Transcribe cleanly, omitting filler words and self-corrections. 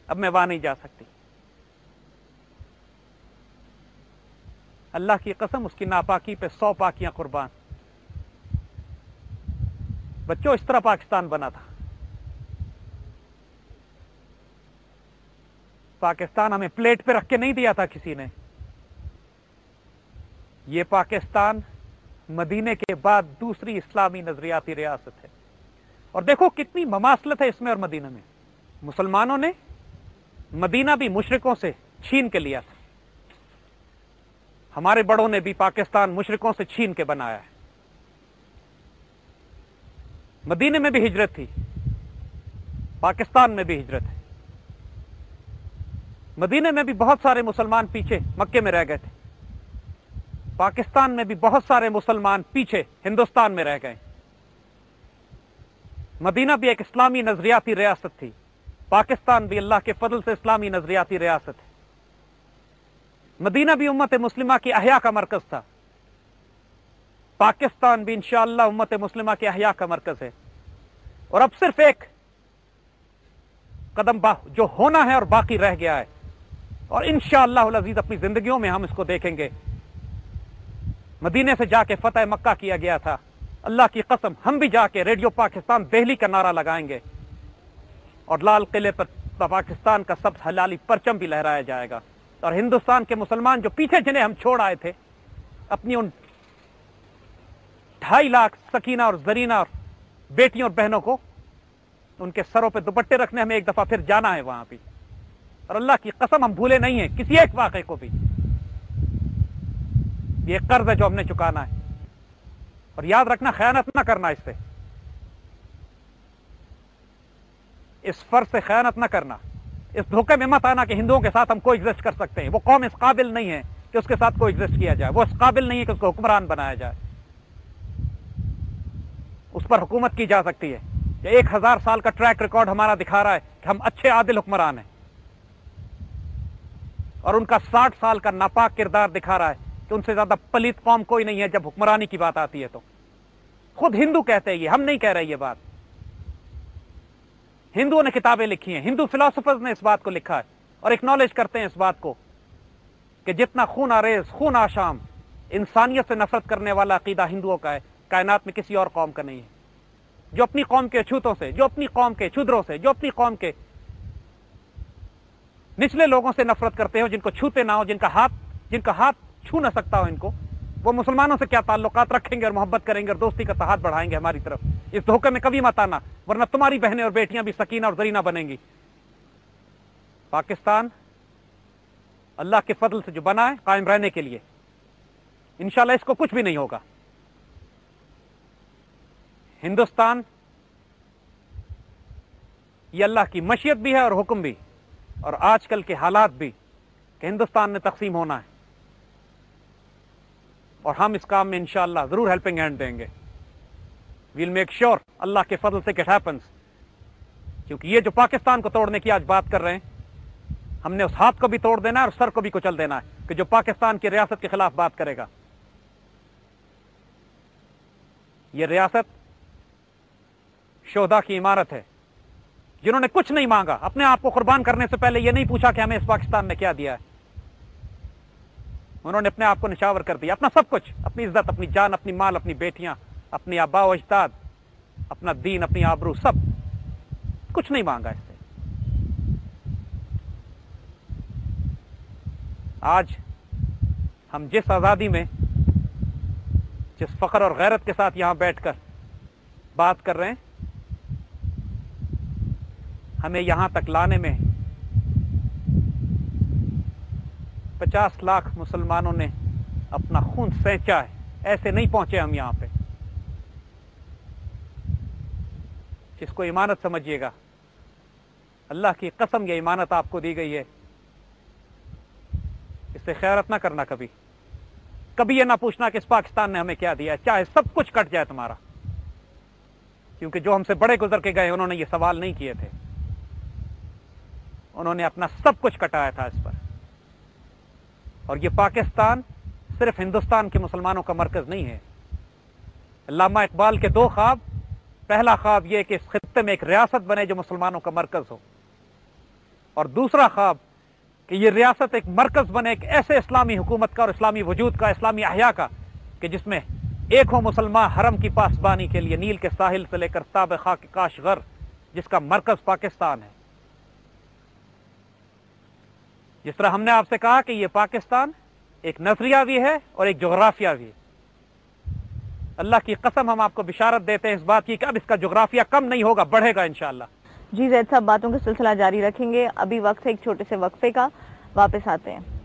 اب میں وہاں نہیں جا سکتی۔ اللہ کی قسم اس کی ناپاکی پہ 100 پاکیاں قربان۔ بچوں اس طرح پاکستان بنا تھا۔ پاکستان ہمیں پلیٹ پہ رکھ کے نہیں دیا تھا کسی نے۔ یہ پاکستان مدینے کے بعد دوسری اسلامی نظریاتی ریاست ہے، اور دیکھو کتنی مماثلت ہے اس میں اور مدینہ میں۔ مسلمانوں نے مدینہ بھی مشرکوں سے چھین کے لیا تھا، ہمارے بڑوں نے بھی پاکستان مشرکوں سے چھین کے بنایا ہے۔ مدینے میں بھی ہجرت تھی، پاکستان میں بھی ہجرت ہے۔ مدینے میں بھی بہت سارے مسلمان پیچھے مکے میں رہ گئے تھے، پاکستان میں بھی بہت سارے مسلمان پیچھے ہندوستان میں رہ گئے۔ مدینہ بھی ایک اسلامی نظریاتی ریاست تھی، پاکستان بھی اللہ کے فضل سے اسلامی نظریاتی ریاست ہے۔ مدینہ بھی امت مسلمہ کی احیاء کا مرکز تھا، پاکستان بھی انشاءاللہ امت مسلمہ کی احیاء کا مرکز ہے۔ اور اب صرف ایک قدم جو ہونا ہے اور باقی رہ گیا ہے، اور انشاءاللہ العزیز اپنی زندگیوں میں ہم اس کو دیکھیں گے۔ مدینے سے جا کے فتح مکہ کیا گیا تھا، اللہ کی قسم ہم بھی جا کے ریڈیو پاکستان دہلی کا نعرہ لگائیں گے، اور لال قلعے پر پاکستان کا سبز ہلالی پرچم بھی لہرایا جائے گا۔ اور ہندوستان کے مسلمان جو پیچھے جنہیں ہم چھوڑ آئے تھے، اپنی ان 2.5 لاکھ سکینہ اور زرینہ اور بیٹیوں اور بہنوں کو، ان کے سروں پہ دوپٹے رکھنے ہمیں ایک دفعہ پھر جانا ہے وہاں بھی، اور اللہ کی قسم ہم بھولے نہیں ہیں کسی ایک واقعے کو بھی۔ یہ قرض ہے جو ہم نے چکانا ہے، اور یاد رکھنا خیانت نہ کرنا، اس سے اس فرض سے خیانت نہ کرنا، اس دھوکے میں مت آنا کہ ہندوؤں کے ساتھ ہم کو ایگزسٹ کر سکتے ہیں۔ وہ قوم اس قابل نہیں ہے کہ اس کے ساتھ کو ایگزسٹ کیا جائے، وہ اس قابل نہیں ہے کہ اس کو حکمران بنایا جائے۔ اس پر حکومت کی جا سکتی ہے کہ 1000 سال کا ٹریک ریکارڈ ہمارا دکھا رہا ہے کہ ہم اچھے عادل حکمران ہیں، اور ان کا 60 سال کا ناپاک کردار دکھا رہا ہے کہ ان سے زیادہ پلیت قوم کوئی نہیں ہے جب حکمرانی کی بات آتی ہے۔ تو خود ہندو کہتے ہیں، یہ ہم نہیں کہہ رہے، یہ بات ہندوؤں نے کتابیں لکھی ہیں، ہندو فلاسفرز نے اس بات کو لکھا ہے، اور ایکنالج کرتے ہیں اس بات کو کہ جتنا خون آریز، خون آشام، انسانیت سے نفرت کرنے والا عقیدہ ہندوؤں کا ہے، کائنات میں کسی اور قوم کا نہیں ہے۔ جو اپنی قوم کے چھوتوں سے، جو اپنی قوم کے چھدروں سے، جو اپنی قوم کے نچلے لوگوں سے نفرت کرتے ہو، جن کو چھوتے نہ ہو، جن کا ہاتھ چھو نہ سکتا ہو ان کو، وہ مسلمانوں سے کیا تعلقات رکھیں گے اور محبت کریں گے اور دوستی کا تحاد بڑھائیں گے ہماری طرف۔ اس دھوکے میں کبھی مت آنا، ورنہ تمہاری بہنیں اور بیٹیاں بھی سکینہ اور زرینہ بنیں گی۔ پاکستان اللہ کے فضل سے جو بنا ہے قائم رہنے کے لیے، انشاءاللہ اس کو کچھ بھی نہیں ہوگا۔ ہندوستان یہ اللہ کی مشیت بھی ہے اور حکم بھی، اور آج کل کے حالات بھی کہ ہندوستان نے تقسیم ہونا ہے، اور ہم اس کام میں انشاءاللہ ضرور ہیلپنگ ہینڈ دیں گے۔ ویل میک شیور اللہ کے فضل سے اٹ ہیپنس، کیونکہ یہ جو پاکستان کو توڑنے کی آج بات کر رہے ہیں، ہم نے اس ہاتھ کو بھی توڑ دینا ہے اور سر کو بھی کچل دینا ہے کہ جو پاکستان کی ریاست کے خلاف بات کرے گا۔ یہ ریاست شہداء کی عمارت ہے، جنہوں نے کچھ نہیں مانگا، اپنے آپ کو قربان کرنے سے پہلے یہ نہیں پوچھا کہ ہمیں اس پاکستان نے کیا دیا ہے۔ انہوں نے اپنے آپ کو نچھاور کر دیا، اپنا سب کچھ، اپنی عزت، اپنی جان، اپنی مال، اپنی بیٹیاں، اپنی آباء و اجداد، اپنا دین، اپنی آبرو، سب کچھ نہیں مانگا اس سے۔ آج ہم جس آزادی میں، جس فخر اور غیرت کے ساتھ یہاں بیٹھ کر بات کر رہے ہیں، ہمیں یہاں تک لانے میں 50 لاکھ مسلمانوں نے اپنا خون سینچا ہے، ایسے نہیں پہنچے ہم یہاں پہ۔ اس کو امانت سمجھیے گا، اللہ کی قسم یہ امانت آپ کو دی گئی ہے، اس سے خیانت نہ کرنا کبھی، کبھی یہ نہ پوچھنا کہ اس پاکستان نے ہمیں کیا دیا ہے، چاہے سب کچھ کٹ جائے تمہارا، کیونکہ جو ہم سے بڑے گزر کے گئے انہوں نے یہ سوال نہیں کیے تھے، انہوں نے اپنا سب کچھ کٹایا تھا اس پر۔ اور یہ پاکستان صرف ہندوستان کے مسلمانوں کا مرکز نہیں ہے۔ علامہ اقبال کے 2 خواب، پہلا خواب یہ کہ اس خطے میں ایک ریاست بنے جو مسلمانوں کا مرکز ہو، اور دوسرا خواب کہ یہ ریاست ایک مرکز بنے ایک ایسے اسلامی حکومت کا اور اسلامی وجود کا، اسلامی احیاء کا، کہ جس میں ایک ہو مسلمان حرم کی پاسبانی کے لیے نیل کے ساحل سے لے کر تاب خاک کاش غر، جس کا مرکز پاکستان ہے۔ جس طرح ہم نے آپ سے کہا کہ یہ پاکستان ایک نظریہ بھی ہے اور ایک جغرافیہ بھی ہے۔ اللہ کی قسم ہم آپ کو بشارت دیتے ہیں اس بات کی کہ اب اس کا جغرافیہ کم نہیں ہوگا، بڑھے گا انشاءاللہ۔ جی زید صاحب، باتوں کا سلسلہ جاری رکھیں گے، ابھی وقت ہے ایک چھوٹے سے وقفے کا، واپس آتے ہیں۔